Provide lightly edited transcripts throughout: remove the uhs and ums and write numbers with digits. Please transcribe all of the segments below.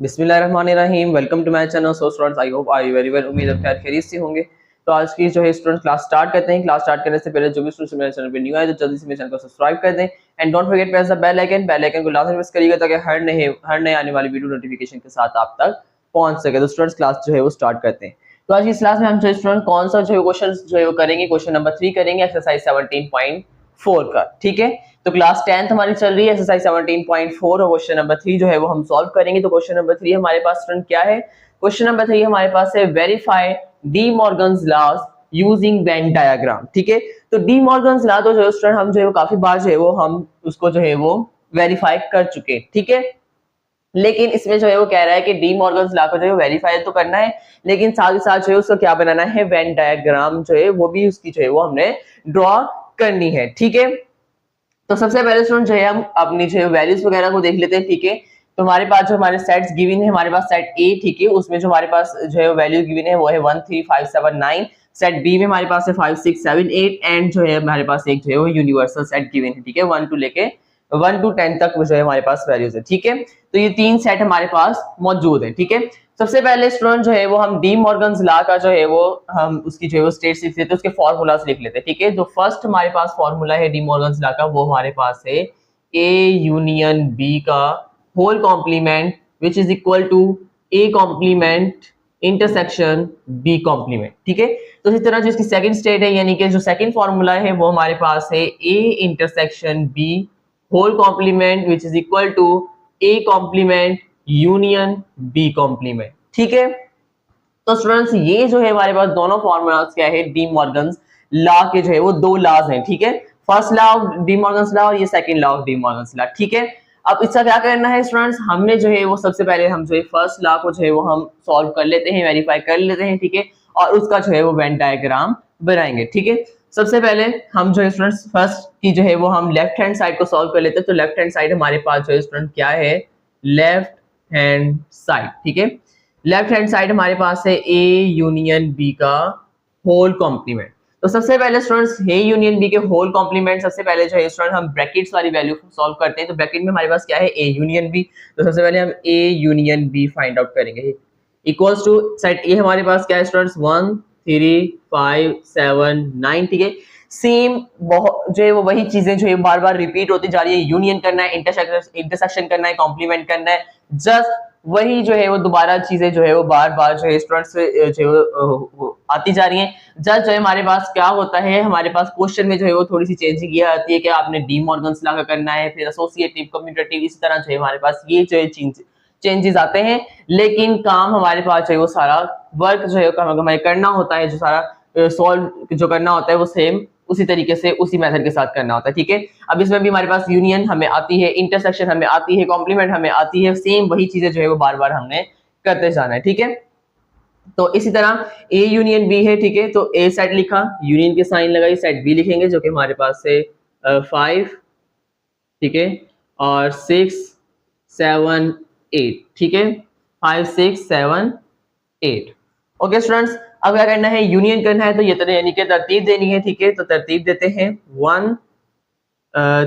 बिस्मिल्लाहिर्रहमानिर्रहीम। Welcome to my channel. So students, I hope I very well. उम्मीद है खैर खैरियत से होंगे। तो आज की जो है स्टूडेंट क्लास स्टार्ट करते हैं। क्लास स्टार्ट करने से पहले जो भी स्टूडेंट्स मेरे चैनल पे न्यू आए तो जल्दी से मेरे चैनल को सब्सक्राइब कर दें and don't forget press the bell icon. Bell icon को लाजमी प्रेस करिएगा ताकि हर नए आने वाली वीडियो नोटिफिकेशन के साथ आप तक पहुंच सके। तो स्टूडेंट्स क्लास जो है वो स्टार्ट करते हैं। तो आज की क्लास में हम जो स्टूडेंट कौन सा जो है क्वेश्चन जो है वो करेंगे, क्वेश्चन नंबर 3 करेंगे, एक्सरसाइज 17.4 का। ठीक है, तो क्लास 10th हमारी चल रही है, एक्सरसाइज 17.4 और क्वेश्चन नंबर 3 जो है वो हम सॉल्व करेंगे। तो क्वेश्चन नंबर 3 हमारे पास स्टूडेंट क्या है? क्वेश्चन नंबर 3 हमारे पास है verify De Morgan's laws using Venn diagram. ठीक है, तो डी मॉर्गन्स लॉ तो जो स्टूडेंट हम जो है वो काफी बार जो है वो हम उसको जो है वो वेरीफाई कर चुके हैं। ठीक है, लेकिन इसमें जो है वो कह रहा है कि डी मॉर्गन्स लॉ को जो है वेरीफाई तो करना है, लेकिन साथ ही साथ जो है उसको क्या बनाना है, वेन डायग्राम जो है वो भी उसकी जो है वो हमने ड्रॉ करनी है। ठीक है, तो सबसे पहले स्टूडेंट जो है हम अपनी जो वैल्यूज वगैरह को देख लेते हैं। ठीक है, तो हमारे पास जो हमारे सेट्स गिवन है, हमारे पास सेट ए, ठीक है, उसमें जो हमारे पास जो है वैल्यू गिवन है वो है 1 3 5 7 9। सेट बी में हमारे पास है 5 6 7 8 एंड जो है हमारे पास एक जो है वो यूनिवर्सल सेट गिवन है। ठीक है, 1 to 10 तक जो है हमारे पास वैल्यूज है। ठीक है, तो ये तीन सेट हमारे पास मौजूद है। ठीक है, सबसे पहले स्टूडेंट जो है वो हम डी मॉर्गन्स लॉ का जो है वो हम उसकी जो है वो स्टेट्स लिख लेते हैं, उसके फॉर्मूलाज लिख लेते हैं। ठीक है, जो फर्स्ट हमारे पास फॉर्मूला है डी मॉर्गन्स लॉ का वो हमारे पास है ए यूनियन बी का whole complement which is equal to A complement intersection B complement. ठीक है, तो इसी तरह जो इसकी सेकंड स्टेट है यानी कि जो सेकंड फॉर्मूला है वो हमारे पास है A intersection B whole complement which is equal to A complement union B complement. ठीक है, तो स्टूडेंट्स ये जो है हमारे पास दोनों फॉर्मूलाज क्या है, डी मॉर्गन्स लॉ के जो है वो दो लॉज हैं। ठीक है, first law of D Morgan's law और ये second law of D Morgan's law. ठीक है, अब इसका क्या करना है स्टूडेंट्स, हमने जो है वो सबसे पहले हम जो है फर्स्ट लॉ को जो है वो हम सॉल्व कर लेते हैं, वेरीफाई कर लेते हैं। ठीक है, और उसका जो है वो वेन डायग्राम बनाएंगे। ठीक है, सबसे पहले हम जो है स्टूडेंट्स फर्स्ट की जो है वो हम लेफ्ट हैंड साइड को सॉल्व कर लेते हैं। तो लेफ्ट हैंड साइड हमारे पास जो है स्टूडेंट क्या है, लेफ्ट हैंड साइड। ठीक है, लेफ्ट हैंड साइड हमारे पास है ए यूनियन बी का होल कॉम्प्लीमेंट। तो सबसे पहले स्टूडेंट्स ए यूनियन बी के होल कॉम्प्लीमेंट सबसे पहले जो है स्टूडेंट हम ब्रैकेट्स वाली वैल्यू सॉल्व करते हैं। तो ब्रैकेट में हमारे पास क्या है, ए यूनियन बी। तो सबसे पहले हम A union B find out करेंगे। इक्वल्स टू सेट ए हमारे पास क्या है स्टूडेंट्स, 1 3 5 7 9। ठीक है, सेम जो है वो वही चीजें जो है बार बार रिपीट होती जा रही है। यूनियन करना है, इंटरसेक्शन करना है, कॉम्प्लीमेंट करना है, जस्ट वही जो है वो दोबारा चीजें जो है वो बार बार जो है स्टूडेंट्स जो आती जा रही हैं। जस्ट जो है हमारे पास क्या होता है, हमारे पास क्वेश्चन में जो है वो थोड़ी सी चेंजिंग ये आती है कि आपने डी मॉर्गन्स लॉ का करना है, फिर एसोसिएटिव, कम्यूटेटिव, इस तरह जो है हमारे पास ये जो है चेंजेस आते हैं, लेकिन काम हमारे पास जो है वो सारा वर्क जो है हमें करना होता है, जो सारा सॉल्व जो करना होता है वो सेम उसी तरीके से उसी मेथड के साथ करना होता है। ठीक है, अब इसमें भी हमारे पास यूनियन हमें आती है, इंटरसेक्शन हमें आती है, कॉम्प्लीमेंट हमें आती है, सेम वही चीजें जो है वो बार बार हमने करते जाना है। ठीक है, तो इसी तरह ए यूनियन बी है। ठीक है, तो ए सेट लिखा, यूनियन के साइन लगाई, सेट बी लिखेंगे जो कि हमारे पास है 5, ठीक है, और 6 7 8। ठीक है, 5 6 7 8। ओके स्टूडेंट्स, अब क्या करना है, यूनियन करना है, तो ये तरह यानी कि तरतीब देनी है। ठीक है, तो तरतीब देते हैं 1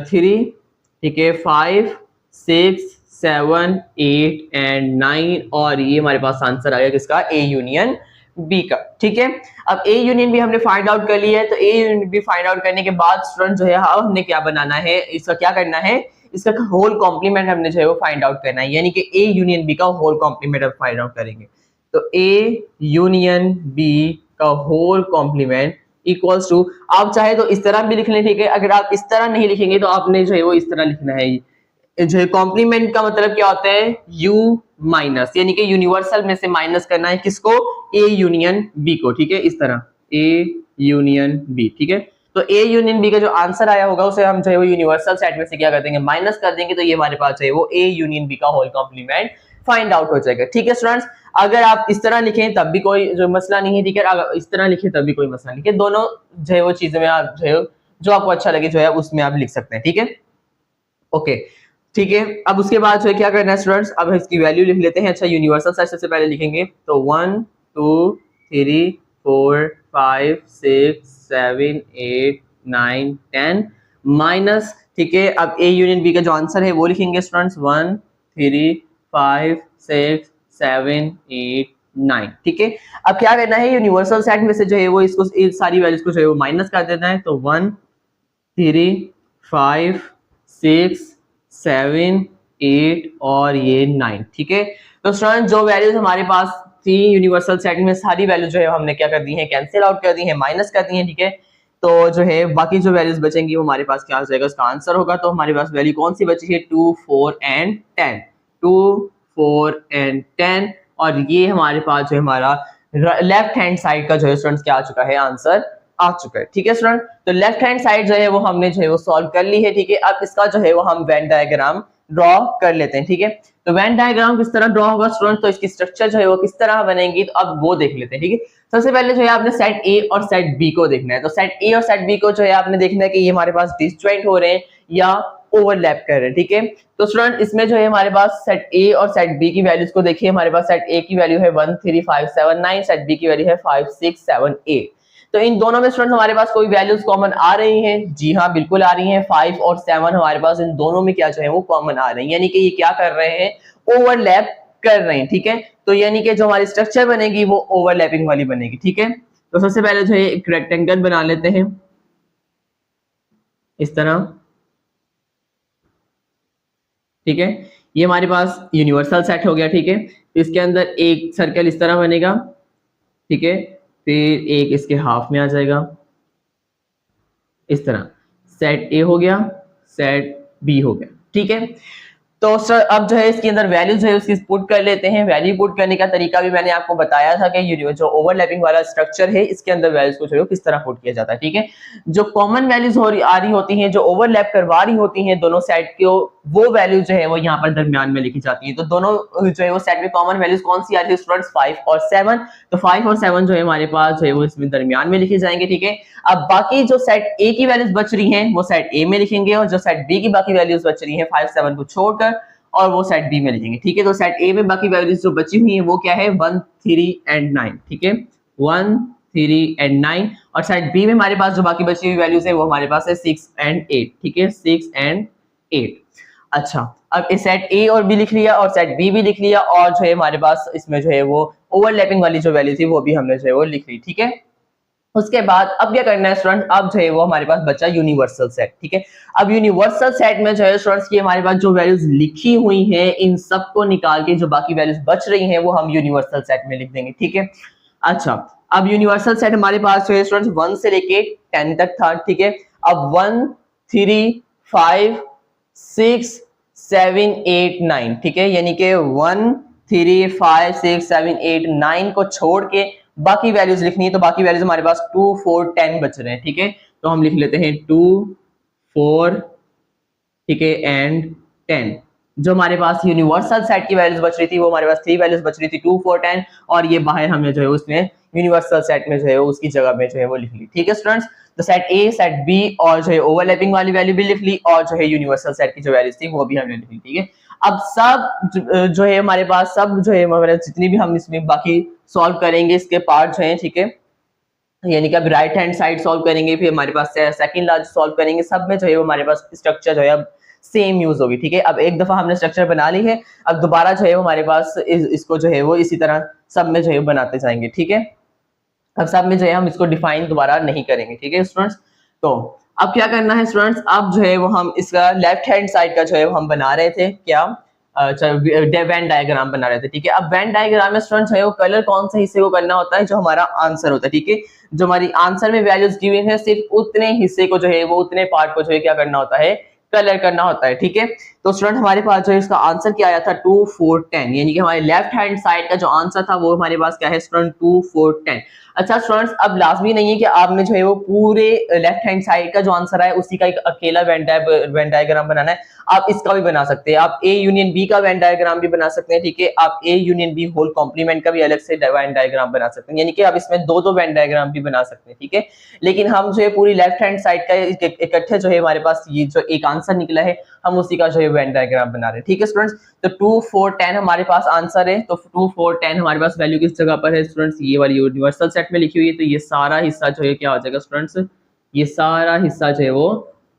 3, ठीक है, 5 6 7 8 एंड 9, और ये हमारे पास आंसर आ गया किसका, ए यूनियन बी का। ठीक है, अब ए यूनियन बी हमने फाइंड आउट कर लिया है। तो A union B find out करने के बाद स्टूडेंट जो है अब हमने क्या बनाना है, इसका क्या करना है, इसका होल कॉम्प्लीमेंट हमने जो है वो फाइंड आउट करना है, यानी कि ए यूनियन बी का होल कॉम्प्लीमेंट अब फाइंड आउट करेंगे। तो ए यूनियन बी का होल कॉम्प्लीमेंट इक्वल्स टू, आप चाहे तो इस तरह भी लिख लें। ठीक है, अगर आप इस तरह नहीं लिखेंगे तो आपने जो है वो इस तरह लिखना है। जो है कॉम्प्लीमेंट का मतलब क्या होता है, यू माइनस, यानी कि यूनिवर्सल में से माइनस करना है किसको, ए यूनियन बी को। ठीक है, इस तरह ए यूनियन बी। ठीक है, तो ए यूनियन बी का जो आंसर आया होगा उसे हम जो है वो यूनिवर्सल सेट में से क्या कर देंगे, माइनस कर देंगे, तो ये हमारे पास जो है वो ए यूनियन बी का होल कॉम्प्लीमेंट फाइंड आउट हो जाएगा। ठीक है स्टूडेंट्स, अगर आप इस तरह लिखें तब भी कोई जो मसला नहीं है। ठीक है, अगर इस तरह लिखें तब भी कोई मसला नहीं है, दोनों जो है वो चीजें में आप जो आपको अच्छा लगे जो है उसमें आप लिख सकते हैं। ठीक है, ओके, ठीक है, अब उसके बाद जो है क्या करना है स्टूडेंट्स, अब इसकी वैल्यू लिख लेते हैं। अच्छा, यूनिवर्सल सेट सबसे पहले लिखेंगे, तो 1 2 3 4 5 6 7 8 9 10 माइनस, ठीक है, अब ए यूनियन बी का जो आंसर है वो लिखेंगे स्टूडेंट्स 1 3 5 6 7 8 9। ठीक है, अब क्या करना है, यूनिवर्सल सेट में से जो है वो इसको इस सारी वैल्यूज को जो है वो माइनस कर देना है। तो 1 3 5 6 7 8 और ये 9। ठीक है, तो स्टूडेंट जो वैल्यूज हमारे पास थी यूनिवर्सल सेट में, सारी वैल्यूज जो है हमने क्या कर दी है, कैंसिल आउट कर दी है, माइनस कर दी है। ठीक है, तो जो है बाकी जो वैल्यूज बचेंगी वो हमारे पास क्या हो जाएगा, उसका आंसर होगा। तो हमारे पास वैल्यू कौन सी बची है, 2 4 एंड 10, 2 4 एंड 10। और ये हमारे पास जो है हमारा लेफ्ट हैंड साइड का जो है स्टूडेंट्स क्या आ चुका है, आंसर आ चुका है। ठीक है स्टूडेंट, तो लेफ्ट हैंड साइड जो है वो हमने जो है वो सॉल्व कर ली है। ठीक है, अब इसका जो है वो हम वेन डायग्राम ड्रॉ कर लेते हैं। ठीक है, तो वेन डायग्राम किस तरह ड्रॉ होगा स्टूडेंट, तो इसकी स्ट्रक्चर जो है वो किस तरह बनेगी, तो अब वो देख लेते हैं। ठीक है, सबसे पहले जो है आपने सेट ए और सेट बी को देखना है। तो सेट ए और सेट बी को जो है आपने देखना है कि ये हमारे पास डिसजॉइंट हो रहे हैं या ओवरलैप कर रहे हैं। ठीक है, तो स्टूडेंट इसमें जो है हमारे पास सेट ए और सेट बी की वैल्यूज को देखिए। हमारे पास सेट ए की वैल्यू है 1 3 5 7 9, सेट बी की वैल्यू है 5 6 7 8। तो इन दोनों में स्टूडेंट हमारे पास कोई वैल्यूज कॉमन आ रही हैं? जी हाँ, बिल्कुल आ रही हैं। 5 और 7 हमारे पास इन दोनों में क्या जो है वो कॉमन आ रही है, यानी कि ये क्या कर रहे हैं, ओवरलैप कर रहे हैं। ठीक है, तो यानी कि जो हमारी स्ट्रक्चर बनेगी वो ओवरलैपिंग वाली बनेगी। ठीक है, तो सबसे पहले जो है एक रेक्टेंगल बना लेते हैं इस तरह। ठीक है, ये हमारे पास यूनिवर्सल सेट हो गया। ठीक है, इसके अंदर एक सर्कल इस तरह बनेगा। ठीक है, फिर एक इसके हाफ में आ जाएगा इस तरह। सेट ए हो गया, सेट बी हो गया। ठीक है, तो सर अब जो है इसके अंदर वैल्यू जो है उसकी पुट कर लेते हैं। वैल्यू पुट करने का तरीका भी मैंने आपको बताया था कि ये जो ओवरलैपिंग वाला स्ट्रक्चर है इसके अंदर वैल्यूज को जो है किस तरह पुट किया जाता है। ठीक है, जो कॉमन वैल्यूज आ रही होती हैं, जो ओवरलैप करवा रही होती हैं दोनों सेट को, वो वैल्यू जो है वो यहाँ पर दरमियान में लिखी जाती है। तो दोनों जो है वो सेट में कॉमन वैल्यूज कौन सी आ रही है स्टूडेंट्स, 5 और 7। तो 5 और 7 जो है हमारे पास जो है वो इसमें दरमियान में लिखे जाएंगे। ठीक है, अब बाकी जो सेट ए की वैल्यूज बच रही हैं वो सेट ए में लिखेंगे, और जो सेट बी की बाकी वैल्यूज बच रही हैं 5 7 को छोड़कर, और वो सेट बी में लिखेंगे। ठीक है, तो सेट ए में बाकी वैल्यूज जो बची हुई है वो क्या है, 1 3 एंड 9। ठीक है, 1 3 एंड 9। और सेट बी में हमारे पास जो बाकी बची हुई वैल्यूज है वो हमारे पास है 6 एंड 8। ठीक है, 6 एंड 8। अच्छा, अब इस सेट ए और बी लिख लिया और सेट बी भी लिख लिया, और जो है हमारे पास इसमें जो है वो ओवरलैपिंग वाली जो वैल्यू थी वो भी हमने जो है वो लिख ली। ठीक है, उसके बाद अब क्या करना है स्टूडेंट, अब जो है वो हमारे पास बचा यूनिवर्सल सेट। ठीक है, अब यूनिवर्सल सेट में जो है स्टूडेंट्स की हमारे पास जो वैल्यूज लिखी हुई हैं इन सब को निकाल के जो बाकी वैल्यूज बच रही हैं वो हम यूनिवर्सल सेट में लिख देंगे। ठीक है, अच्छा, अब यूनिवर्सल सेट हमारे पास जो है स्टूडेंट्स 1 से लेके 10 तक था। ठीक है, अब 1 3 5 6 7 8 9। ठीक है, यानी कि 1 3 5 6 7 8 9 को छोड़ के बाकी वैल्यूज लिखनी है। तो बाकी वैल्यूज हमारे पास 2 4 10 बच रहे हैं। ठीक है, तो हम लिख लेते हैं 2 4, ठीक है, एंड 10। जो हमारे पास यूनिवर्सल सेट की वैल्यूज बच रही थी वो हमारे पास 3 वैल्यूज बच रही थी, 2 4 10, और ये बाहर हमने जो है उसमें यूनिवर्सल सेट में जो है उसकी जगह में जो है वो लिख ली। ठीक है स्टूडेंट्स, तो सेट ए सेट बी और जो है ओवरलैपिंग वाली वैल्यू भी लिख ली, और जो है यूनिवर्सल सेट की जो वैल्यूज थी वो भी हमने लिख ली। ठीक है, अब सब जो है हमारे पास सब जो है हमारे जितनी भी हम इसमें बाकी सॉल्व करेंगे इसके पार्ट जो है, ठीक है, यानी कि अब राइट हैंड साइड सॉल्व करेंगे, फिर हमारे पास सेकंड लार्ज सॉल्व करेंगे, सब में जो है हमारे पास स्ट्रक्चर जो है अब सेम यूज होगी। ठीक है, अब एक दफा हमने स्ट्रक्चर बना ली है, अब दोबारा जो है हमारे पास इसको जो है वो इसी तरह सब में जो है बनाते जाएंगे। ठीक है, अब सब में जो है हम इसको डिफाइन दोबारा नहीं करेंगे। ठीक है स्टूडेंट्स, तो अब क्या करना है स्टूडेंट्स, अब जो है वो हम इसका लेफ्ट हैंड साइड का जो है वो हम बना रहे थे क्या, वेन डायग्राम बना रहे थे। ठीक है, अब वेन डायग्राम में स्टूडेंट्स है वो कलर कौन से हिस्से को करना होता है, जो हमारा आंसर होता है। ठीक है, जो हमारी आंसर में वैल्यूज गिवन है सिर्फ उतने हिस्से को जो है वो उतने पार्ट को जो है क्या करना होता है, कलर करना होता है। ठीक है, तो स्टूडेंट हमारे पास जो है इसका आंसर क्या आया था 2 4 10, यानी कि हमारे लेफ्ट हैंड साइड का जो आंसर था वो हमारे पास क्या है स्टूडेंट 2 4 10। अच्छा स्टूडेंट्स, अब लाजमी नहीं है कि आपने जो है वो पूरे लेफ्ट हैंड साइड का जो आंसर है उसी का एक अकेला वेन डायग्राम बनाना है, आप इसका भी बना सकते हैं, आप ए यूनियन बी का वेन डायग्राम भी बना सकते हैं। ठीक है, आप A union B whole complement का भी अलग से वेन डायग्राम बना सकते हैं, यानी कि आप इसमें दो वेन डायग्राम भी बना सकते हैं। ठीक है, लेकिन हम जो है पूरी लेफ्ट हैंड साइड का इकट्ठे जो है हमारे पास ये जो एक आंसर निकला है हम उसी का जो है वेन डायग्राम बना रहे हैं। ठीक है स्टूडेंट्स, तो 2 4 10 हमारे पास आंसर है, तो 2 4 10 हमारे पास वैल्यू किस जगह पर है स्टूडेंट्स, ये वाली यूनिवर्सल सेट में लिखी हुई है। तो ये सारा हिस्सा जो है क्या हो जाएगा स्टूडेंट्स, ये सारा हिस्सा जो है वो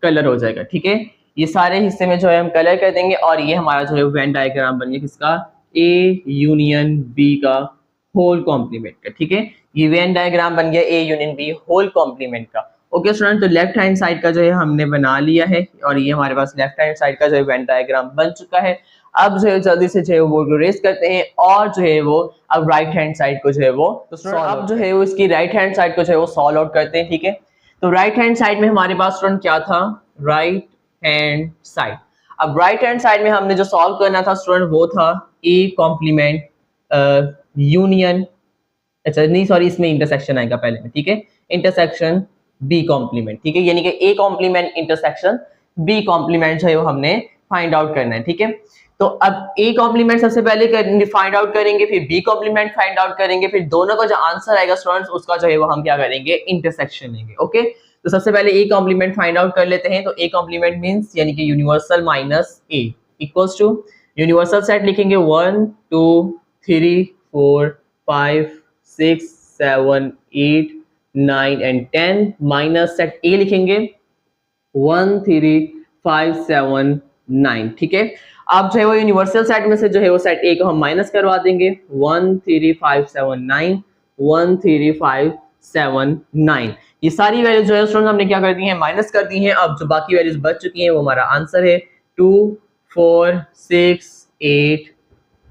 कलर हो जाएगा। ठीक है, ये सारे हिस्से में जो है हम कलर कर देंगे और ये हमारा जो है वेन डायग्राम बन गया किसका, ए यूनियन बी का होल कॉम्प्लीमेंट का। ठीक है, ये वेन डायग्राम बन गया A union B whole complement का। ओके स्टूडेंट, तो लेफ्ट हैंड साइड का जो है हमने बना लिया है और ये हमारे पास लेफ्ट हैंड साइड का जो है वेन डायग्राम बन चुका है। अब जो है जल्दी से जो है वो रेस करते हैं और जो है वो अब राइट हैंड साइड को जो है वो तो अब जो है वो इसकी राइट हैंड साइड को जो है वो सॉल्व आउट करते हैं। ठीक है, तो राइट हैंड साइड में हमारे पास स्टूडेंट क्या था, राइट हैंड साइड। अब राइट हैंड साइड में हमने जो सॉल्व करना था स्टूडेंट वो था ए कॉम्प्लीमेंट यूनियन, अच्छा नहीं सॉरी इसमें इंटरसेक्शन आएगा पहले में। ठीक है, इंटरसेक्शन बी कॉम्प्लीमेंट। ठीक है, यानी कि A complement intersection B complement जो है वो हमने फाइंड आउट करना है। ठीक है, तो अब ए कॉम्प्लीमेंट सबसे पहले फाइंड आउट करेंगे, फिर बी कॉम्प्लीमेंट फाइंड आउट करेंगे, फिर दोनों का जो आंसर आएगा स्टूडेंट्स उसका जो है वो हम क्या करेंगे, इंटरसेक्शन लेंगे। ओके, तो सबसे पहले ए कॉम्प्लीमेंट फाइंड आउट कर लेते हैं। तो ए कॉम्प्लीमेंट मींस यानी कि universal minus A equals to universal set लिखेंगे 1 2 3 4 5 6 7 8 9 एंड 10 माइनस सेट ए लिखेंगे 1 3 5 7 9। ठीक है, अब जो है वो यूनिवर्सल सेट में से जो है वो सेट ए को हम माइनस करवा देंगे 1 3 5 7 9 1 3 5 7 9। ये सारी वैल्यूज जो है स्टूडेंट हमने क्या कर दी है, माइनस कर दी हैं। अब जो बाकी वैल्यूज बच चुकी हैं वो हमारा आंसर है 2 4 6 8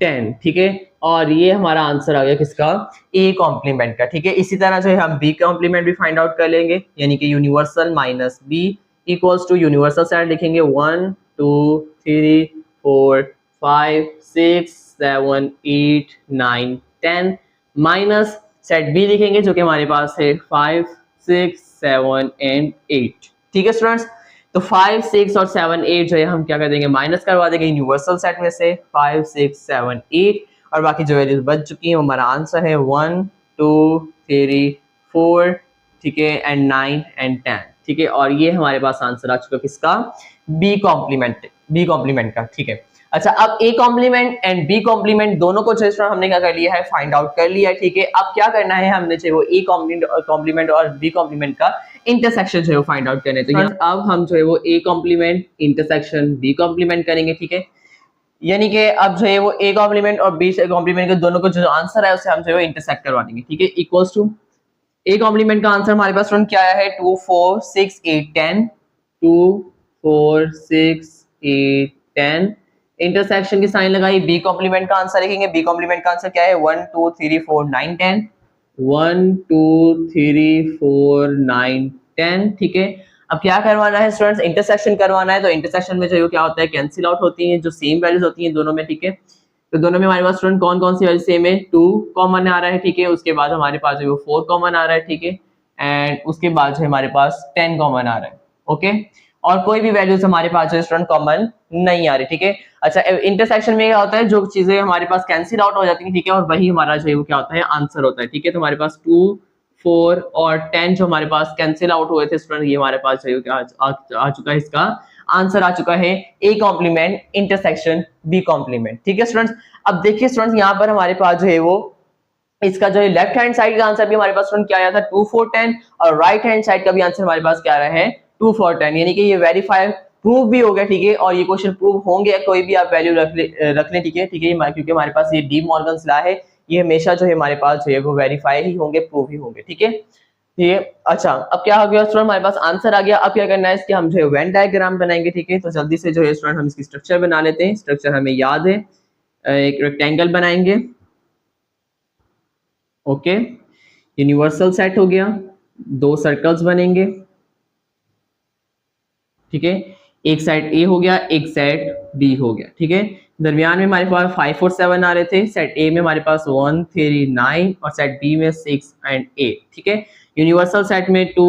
10। ठीक है, और ये हमारा आंसर आ गया किसका, ए कॉम्प्लीमेंट का। ठीक है, इसी तरह जो है हम बी कॉम्प्लीमेंट भी फाइंड आउट कर लेंगे, यानी कि universal minus B equals to universal set लिखेंगे 1 2 3 4 5 6 7 8 9 10 माइनस सेट बी लिखेंगे जो कि हमारे पास है 5 6 7 एंड 8। ठीक है स्टूडेंट्स, तो 5 6 और 7 8 जो है हम क्या कर देंगे, माइनस करवा देंगे यूनिवर्सल सेट में से 5 6 7 8 और बाकी जो वैल्यूज बच चुकी हैं हमारा आंसर है 1 2 3 4। ठीक है, एंड 9 एंड 10। ठीक है, और ये हमारे पास आंसर आ चुका किसका, बी कॉम्प्लीमेंट का। ठीक है, अच्छा अब A complement and B complement दोनों को जो है हमने क्या कर लिया है, फाइंड आउट कर लिया है। ठीक है, अब क्या करना है, हमने जो वो ए कॉम्प्लीमेंट और बी कॉम्प्लीमेंट का इंटरसेक्शन जो है फाइंड आउट करने। तो अब हम जो है वो A complement intersection B complement करेंगे। ठीक है, यानी कि अब जो है वो ए कॉम्प्लीमेंट और बी कॉम्प्लीमेंट के दोनों को जो आंसर है उसे हम जो है इंटरसेक्ट करवा देंगे। ठीक है, इक्वल्स टू ए कॉम्प्लीमेंट का आंसर हमारे पास क्या आया है 2 4 6 8 10 2 4 6 8 10 इंटरसेक्शन की साइन लगाई, बी कॉम्प्लीमेंट का आंसर लिखेंगे। बी कॉम्प्लीमेंट का आंसर क्या है 1 2 3 4 9 10 1 2 3 4 9 10। ठीक है, अब क्या करवाना है स्टूडेंट्स, इंटरसेक्शन करवाना है। तो इंटरसेक्शन में जो है क्या होता है, कैंसिल आउट होती है जो सेम वैल्यूज होती हैं दोनों में। ठीक है, तो दोनों में हमारे पास स्टूडेंट कौन कौन सी वैल्यू सेम है, 2 कॉमन आ रहा है। ठीक है, उसके बाद हमारे पास जो 4 कॉमन आ रहा है। ठीक है, एंड उसके बाद जो हमारे पास 10 कॉमन आ रहा है। ओके, और कोई भी वैल्यूज हमारे पास जो स्टूडेंट कॉमन नहीं आ रही। ठीक है, अच्छा इंटरसेक्शन में क्या होता है, जो चीजें हमारे पास कैंसिल आउट हो जाती हैं, ठीक है, और वही हमारा जो है वो क्या होता है, आंसर होता है। ठीक है, तो हमारे पास 2 4 और 10 जो हमारे पास कैंसिल आउट हुए थे स्टूडेंट, ये हमारे पास जो है क्या आ चुका है, इसका आंसर आ चुका है A complement intersection B complement. ठीक है स्टूडेंट्स, अब देखिए स्टूडेंट्स यहाँ पर हमारे पास जो है वो इसका जो है लेफ्ट हैंड साइड का आंसर भी हमारे पास स्टूडेंट क्या आया था 2 4 10 और राइट हैंड साइड का भी आंसर हमारे पास क्या आ रहा है 2 4 10, यानी कि ये वेरीफाई प्रूव भी हो गया। ठीक है, और ये क्वेश्चन प्रूव होंगे, कोई भी आप वैल्यू रख लें। ठीक है, क्योंकि हमारे पास ये डी मॉर्गन्स लॉ है, ये हमेशा जो है हमारे पास जो है वो वेरीफाई ही होंगे, प्रूव ही होंगे। ठीक है, ये अच्छा अब क्या हो गया स्टूडेंट, हमारे पास आंसर आ गया। अब क्या करना है, इसके हम जो है वेन डायग्राम बनाएंगे। ठीक है, तो जल्दी से जो है स्टूडेंट हम इसकी स्ट्रक्चर बना लेते हैं। स्ट्रक्चर हमें याद है, एक रेक्टेंगल बनाएंगे। ओके, यूनिवर्सल सेट हो गया, 2 सर्कल्स बनेंगे। ठीक है, एक सेट ए हो गया, एक सेट बी हो गया। ठीक है, दरमियान में हमारे पास 5 और 7 आ रहे थे। सेट ए में हमारे पास 1 3 9 और सेट बी में 6 एंड 8। ठीक है, यूनिवर्सल सेट में 2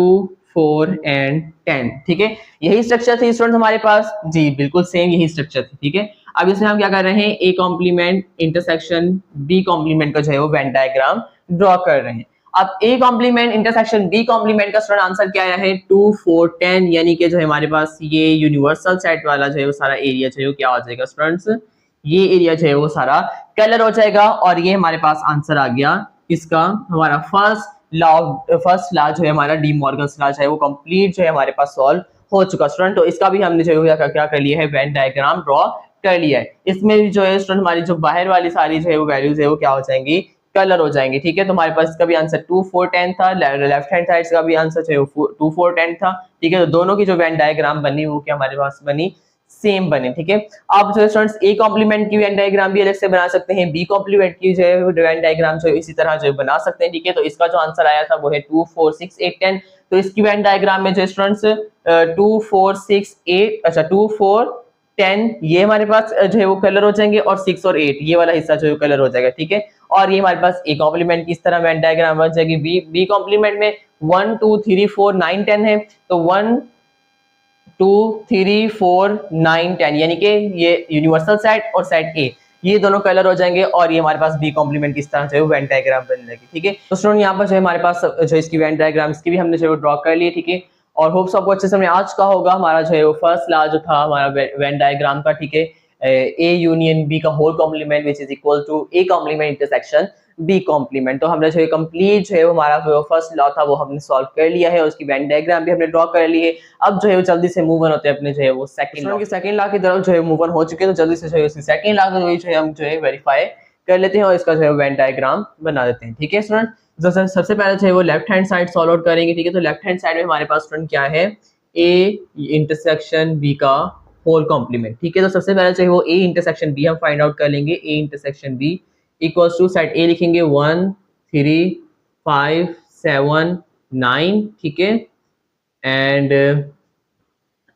4 एंड 10। ठीक है, यही स्ट्रक्चर थी स्टूडेंट हमारे पास, जी बिल्कुल सेम यही स्ट्रक्चर थी। ठीक है, अब इसमें हम क्या कर रहे हैं, A complement intersection B complement का जो है वो वेन डायग्राम ड्रॉ कर रहे हैं। अब A complement intersection B complement का स्टूडेंट आंसर क्या आया है 2 4 10, यानी कि जो है हमारे पास ये यूनिवर्सल सेट वाला जो है वो सारा एरिया जो है वो क्या हो जाएगा स्टूडेंट्स, ये एरिया जो है वो सारा कलर हो जाएगा। और ये हमारे पास आंसर आ गया इसका, हमारा फर्स्ट लॉ जो है हमारा डी मॉर्गन्स लॉ जो है वो कंप्लीट जो है हमारे पास सॉल्व हो चुका स्टूडेंट। तो इसका भी हमने जो है क्या कर लिया है, वेन डायग्राम ड्रॉ कर लिया है। इसमें भी जो है स्टूडेंट हमारी जो बाहर वाली सारी जो है वो वैल्यूज है वो क्या हो जाएंगी, कलर हो जाएंगे। ठीक है, तो हमारे पास इसका भी आंसर 2 4 10 था, लेफ्ट हैंड साइड का भी आंसर जो है 2 4 10 था। ठीक है, तो दोनों की जो वेन डायग्राम बनी वो क्या हमारे पास बनी, सेम बने। ठीक है, आप जो है स्टूडेंट्स ए कॉम्प्लीमेंट की वेन डायग्राम भी अलग से बना सकते हैं, बी कॉम्प्लीमेंट की जो है वेन डायग्राम जो इसी तरह जो बना सकते हैं। ठीक है, तो इसका जो आंसर आया था वो है 2 4 6 8 10। तो इसकी वेन डायग्राम में जो स्टूडेंट्स 2 4 6 8 अच्छा 2 4 10 ये हमारे पास जो है वो कलर हो जाएंगे, और 6 और 8 ये वाला हिस्सा जो है कलर हो जाएगा। ठीक है, और ये हमारे पास ए कॉम्प्लीमेंट की इस तरह वेन डायग्राम बन जाएगी। बी कॉम्प्लीमेंट में 1 2 3 4 9 10 है, तो 1 2 3 4 9 10 यानी कि ये यूनिवर्सल सेट और सेट ए ये दोनों कलर हो जाएंगे, और ये हमारे पास बी कॉम्प्लीमेंट किस तरह से वेन डायग्राम बन जाएगी। ठीक है, तो स्टूडेंट यहाँ पर जो है हमारे पास जो इसकी वेन डायग्राम इसकी भी हमने जो ड्रॉ कर ली। ठीक है, और होप्स आपको अच्छे से समझ आ चुका होगा हमारा जो है वो फर्स्ट लॉ जो था हमारा वेन डायग्राम का। ठीक है, ए यूनियन बी का whole complement which is equal to A complement intersection B complement. तो हमने जो है कंप्लीट जो है हमारा जो फर्स्ट लॉ था वो हमने सॉल्व कर लिया है, और उसकी वेन डायग्राम भी हमने ड्रॉ कर ली है। अब जो है वो जल्दी से मूव ऑन होते हैं अपने जो है वो सेकंड लॉ की तरफ जो है मूव ऑन हो चुके हैं। तो जल्दी से जो है उसकी सेकंड लॉ जो है हम जो है वेरीफाई कर लेते हैं और इसका जो है वेन डायग्राम बना देते हैं। ठीक है स्टूडेंट, सबसे पहले जो है वो left hand side solve out करेंगे। ठीक है, तो लेफ्ट हैंड साइड में हमारे पास स्टूडेंट क्या है, ए इंटरसेक्शन बी का होल कॉम्प्लीमेंट। ठीक है, तो सबसे पहले चाहिए वो ए इंटरसेक्शन बी हम फाइंड आउट कर लेंगे। A intersection B equals to set A लिखेंगे 1 3 5 7 9। ठीक है, एंड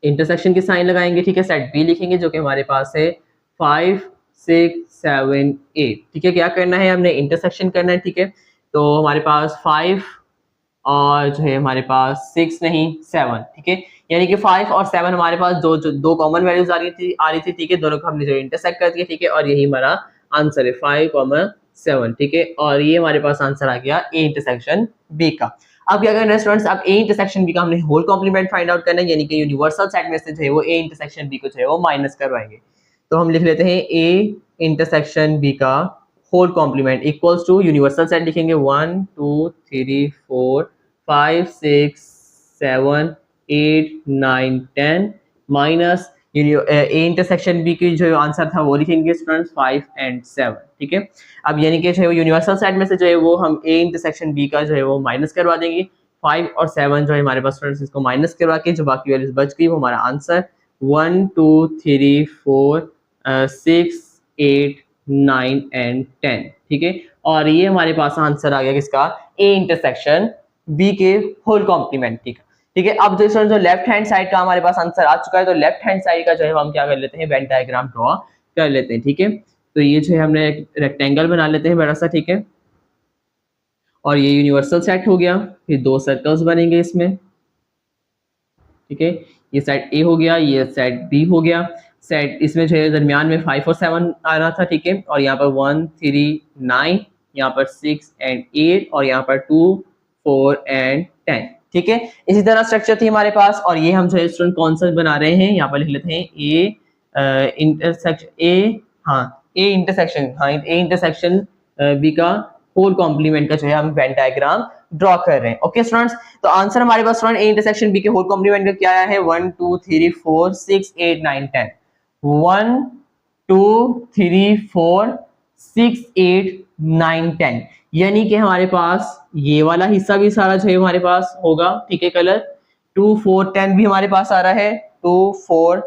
इंटरसेक्शन की साइन लगाएंगे। ठीक है, सेट बी लिखेंगे जो कि हमारे पास है 5 6 7 8। ठीक है, क्या करना है, हमने इंटरसेक्शन करना है। ठीक है, तो हमारे पास 5 और जो है हमारे पास 6 नहीं 7। ठीक है, यानी कि 5 और 7 हमारे पास दो कॉमन वैल्यूज आ रही थी। ठीक है, दोनों को हमने जो इंटरसेक्ट कर दिया। ठीक है, और यही हमारा आंसर है 5 7। ठीक है, और ये हमारे पास आंसर आ गया ए इंटरसेक्शन बी का। अब क्या करना है स्टूडेंट्स, अब ए इंटरसेक्शन बी का हमने होल कॉम्प्लीमेंट फाइंड आउट करना है, यानी कि यूनिवर्सल सेट में से जो है वो ए इंटरसेक्शन बी को जो है वो माइनस करवाएंगे। तो हम लिख लेते हैं ए इंटरसेक्शन बी का whole complement equals to universal set लिखेंगे 1 2 3 4 5 6 7 8 9 10 माइनस ए इंटरसेक्शन बी की जो आंसर था वो लिखेंगे स्टूडेंट्स 5 एंड 7। ठीक है, अब यानी कि जो है यूनिवर्सल सेट में से जो है वो हम ए इंटरसेक्शन बी का जो है वो माइनस करवा देंगे। 5 और 7 जो है हमारे पास स्टूडेंट्स इसको माइनस करवा के जो बाकी वैल्यूज बच गई वो हमारा आंसर 1 2 3 4 6 8 9 एंड 10। ठीक है, और ये हमारे पास आंसर आ गया किसका, ए इंटरसेक्शन बी के होल कॉम्प्लीमेंट। ठीक है, अब जो लेफ्ट हैंड साइड का हमारे पास आंसर आ चुका है, तो लेफ्ट हैंड साइड का जो है हम क्या कर लेते हैं, वेन डायग्राम ड्रॉ कर लेते हैं। ठीक है, तो ये जो है हमने रेक्टेंगल बना लेते हैं बड़ा सा। ठीक है, और ये यूनिवर्सल सेट हो गया, फिर दो सर्कल्स बनेंगे इसमें। ठीक है, ये सेट ए हो गया, ये सेट बी हो गया। सेट इसमें जो है दरमियान में 5 और 7 आ रहा था। ठीक है, और यहाँ पर 1 3 9, यहाँ पर 6 एंड 8, और यहाँ पर 2 4 एंड 10। ठीक है, इसी तरह स्ट्रक्चर थी हमारे पास, और ये हम जो है स्टूडेंट कौन सा बना रहे हैं, यहाँ पर लिख लेते हैं A intersection A intersection B का होल कॉम्प्लीमेंट का जो है हम वेन डायग्राम ड्रॉ कर रहे हैं। ओके स्टूडेंट्स, तो आंसर हमारे पास स्टूडेंट ए इंटरसेक्शन बी के होल कॉम्प्लीमेंट का क्या आया है, 1 2 3 4 6 8 9 10। 1 2 3 4 6 8 9 10, यानी कि हमारे पास ये वाला हिस्सा भी सारा जो है हमारे पास होगा। ठीक है, कलर 2 4 10 भी हमारे पास आ रहा है, 2 4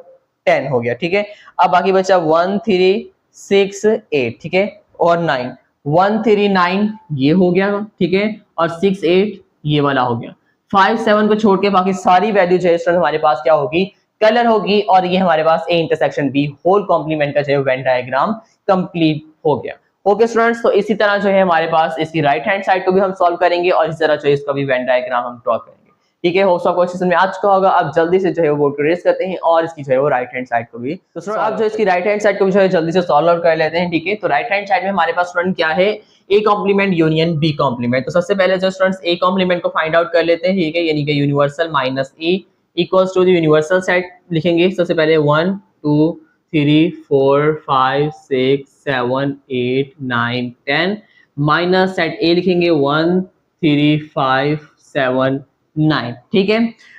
10 हो गया। ठीक है, अब बाकी बचा 1 3 6 8। ठीक है, और 9 1 3 9 ये हो गया। ठीक है, और 6 8 ये वाला हो गया। 5 7 को छोड़ के बाकी सारी वैल्यू जो है हमारे पास क्या होगी, कलर होगी, और ये हमारे पास A intersection B whole complement का जो है वेन डायग्राम कंप्लीट हो गया। ओके स्टूडेंट्स, तो इसी तरह जो है हमारे पास इसकी राइट हैंड साइड को भी हम सॉल्व करेंगे, और इसी तरह जो है इसका भी वेन डायग्राम हम ड्रॉ करेंगे। ठीक है, होप्स आपको अच्छे से समझ आ चुका होगा। अब जल्दी से जो है वो बोर्ड को रेस करते हैं और इसकी जो है वो राइट हैंड साइड को भी, तो स्टूडेंट आप जो इसकी राइट हैंड साइड को भी जो है जल्दी से सॉल्व आउट कर लेते हैं। ठीक है, तो राइट हैंड साइड में हमारे पास स्टूडेंट क्या है, A complement union B complement. तो सबसे पहले जो स्टूडेंट्स ए कॉम्प्लीमेंट को फाइंड आउट कर लेते हैं। ठीक है, यानी कि universal minus A equals to the universal set लिखेंगे। सबसे पहले 1 2 3 4 5 6 7 8 9 10 माइनस सेट ए लिखेंगे 1 3 5 7 9, ठीक है।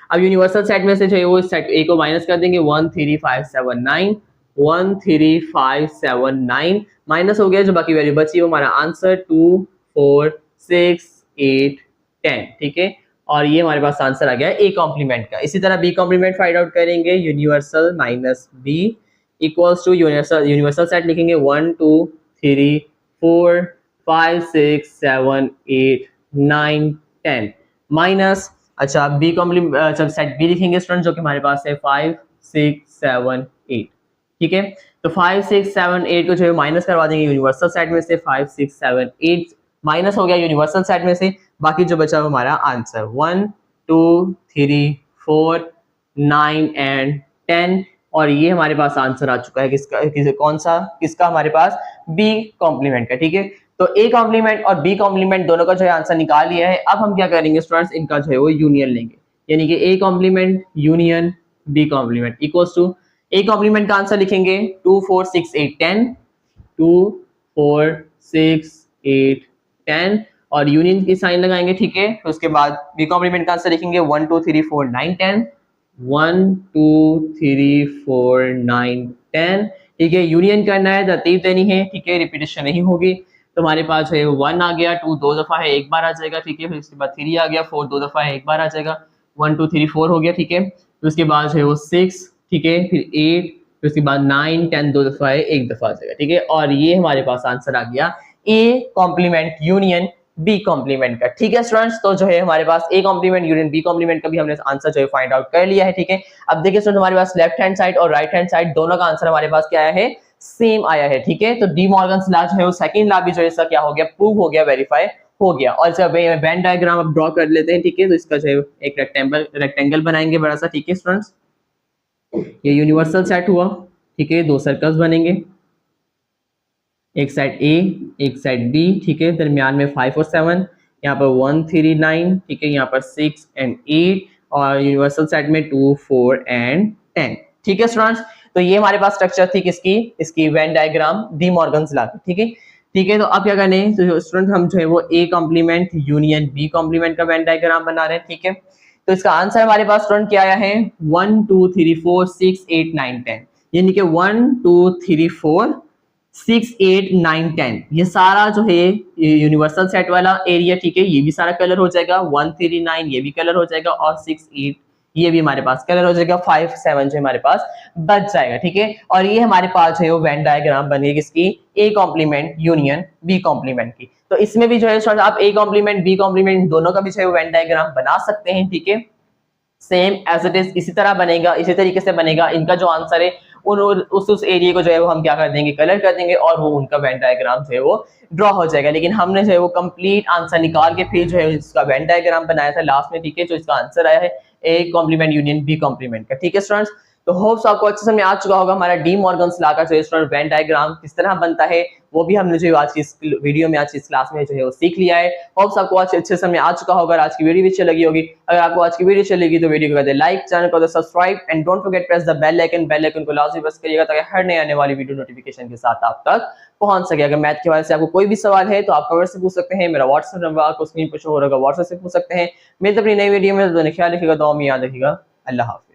अब यूनिवर्सल सेट में से जो है वो सेट ए को माइनस कर देंगे, 1 3 5 7 9, 1 3 5 7 9 माइनस हो गया, जो बाकी वैल्यू बची वो हमारा आंसर 2 4 6 8 10, ठीक है। और ये हमारे पास आंसर आ गया ए कॉम्प्लीमेंट का। इसी तरह बी कॉम्प्लीमेंट फाइंड आउट करेंगे, universal minus B equals to universal set लिखेंगे 1 2 3 4 5 6 7 8 9 10 माइनस, अच्छा बी कॉम्प्लीमेंट जब सेट बी लिखेंगे स्टूडेंट, जो कि हमारे पास है 5 6 7 8, ठीक है। तो 5 6 7 8 को जो है माइनस करवा देंगे यूनिवर्सल सेट में से, 5 6 7 8 माइनस हो गया यूनिवर्सल सेट में से, बाकी जो बचा हमारा आंसर 1 2 3 4 9 एंड 10, और ये हमारे पास आंसर आ चुका है किसका, कौन सा, किसका, हमारे पास बी कॉम्प्लीमेंट का, ठीक है। तो ए कॉम्प्लीमेंट और बी कॉम्प्लीमेंट दोनों का जो है आंसर निकाल लिया है। अब हम क्या करेंगे स्टूडेंट्स, इनका जो है वो यूनियन लेंगे, यानी कि A complement union B complement equals to, A complement का आंसर लिखेंगे 2 4 6 8 10, 2 4 6 8 10 और यूनियन की साइन लगाएंगे, ठीक है। तो उसके बाद बी कॉम्प्लीमेंट का आंसर लिखेंगे 1 2 3 4 9 10, 1 2 3 4 9 10, ठीक है। यूनियन करना है, तरतीब देनी है, ठीक है, रिपीटेशन नहीं होगी। तो हमारे पास है 1 आ गया, 2 दो दफा है एक बार आ जाएगा, ठीक है। फिर उसके बाद 3 आ गया, 4 दो दफा है एक बार आ जाएगा, 1 2 3 4 हो गया, ठीक है। फिर उसके बाद है वो 6, ठीक है, फिर 8, फिर उसके बाद 9 10 दो दफा है एक दफा आ जाएगा, ठीक है। और ये हमारे पास आंसर आ गया A complement union B complement का, ठीक है स्टूडेंट्स। तो जो है हमारे पास A complement union B complement का भी हमने आंसर जो है फाइंड आउट कर लिया है, ठीक है। अब देखिए स्टूडेंट, हमारे पास लेफ्ट हैंड साइड और राइट हैंड साइड दोनों का आंसर हमारे पास क्या आया है, सेम आया है, ठीक है। तो डी मॉर्गन्स लॉ जो है वो सेकंड लॉ भी जो है इसका क्या हो गया, प्रूव हो गया, वेरीफाई हो गया। और जब वेन डायग्राम अब ड्रॉ कर लेते हैं, ठीक है। तो इसका जो है एक रेक्टेंगल बनाएंगे बड़ा सा, ठीक है स्टूडेंट्स। ये यूनिवर्सल सेट हुआ, ठीक है, दो सर्कल्स बनेंगे, एक साइड ए एक साइड बी, ठीक है। दरमियान में 5 और 7, यहाँ पर 1 3 9, ठीक है, यहाँ पर 6 एंड 8, और यूनिवर्सल सेट में 2 4 एंड 10, ठीक है स्टूडेंट्स। तो ये हमारे पास स्ट्रक्चर थी किसकी, इसकी Venn diagram D Morgan's law की, ठीक है। ठीक है, तो अब क्या करने हैं, तो स्टूडेंट हम जो है वो A complement union B complement का वेन डायग्राम बना रहे हैं, ठीक है। तो इसका आंसर हमारे पास स्टूडेंट क्या आया है, 1 2 3 4 6 8 9 10, यानी कि 1 2 3 4 6 8 9 10, ये सारा जो है यूनिवर्सल सेट वाला एरिया, ठीक है, ये भी सारा कलर हो जाएगा, 1 3 9 ये भी कलर हो जाएगा, और 6 8 ये भी हमारे पास कलर हो जाएगा, 5 7 जो हमारे पास बच जाएगा, ठीक है। और ये हमारे पास जो है वो वेन डायग्राम बनेगी किसकी, A complement union B complement की। तो इसमें भी जो है आप ए कॉम्प्लीमेंट बी कॉम्प्लीमेंट दोनों का भी जो है वेन डायग्राम बना सकते हैं, ठीक है। सेम एज इट इज इसी तरह बनेगा, इसी तरीके से बनेगा। इनका जो आंसर है उस एरिया को जो है वो हम क्या कर देंगे, कलर कर देंगे, और वो उनका वेन डायग्राम जो है वो ड्रॉ हो जाएगा। लेकिन हमने जो है वो कंप्लीट आंसर निकाल के फिर जो है इसका वेन डायग्राम बनाया था लास्ट में, ठीक है। जो इसका आंसर आया है A complement union B complement का, ठीक है स्टूडेंट्स। तो होप्स आपको अच्छे समझ आ चुका होगा हमारा डी मॉर्गन्स लॉ का जो है स्टूडेंट वेन डायग्राम किस तरह बनता है, वो भी हमने जो आज की इस वीडियो में, आज की इस क्लास में जो है वो सीख लिया है। होप्स आपको आज अच्छे समझ आ चुका होगा, आज की वीडियो भी अच्छी लगी होगी। अगर आपको आज की वीडियो अच्छी लगी तो वीडियो को कर दे लाइक, चैनल को subscribe, and don't forget press the bell icon को लाजमी प्रेस करिएगा ताकि हर नए आने वाली वीडियो नोटिफिकेशन के साथ आप तक पहुंच सके। अगर मैथ के बारे से आपको कोई भी सवाल है तो आप कमेंट से पूछ सकते हैं, मेरा व्हाट्सएप नंबर आपको स्क्रीन पर शो हो रहा है, व्हाट्सएप से पूछ सकते हैं। मिलते अपनी नई वीडियो में, तो ख्याल रखिएगा, दुआ में याद रखिएगा, अल्लाह हाफिज।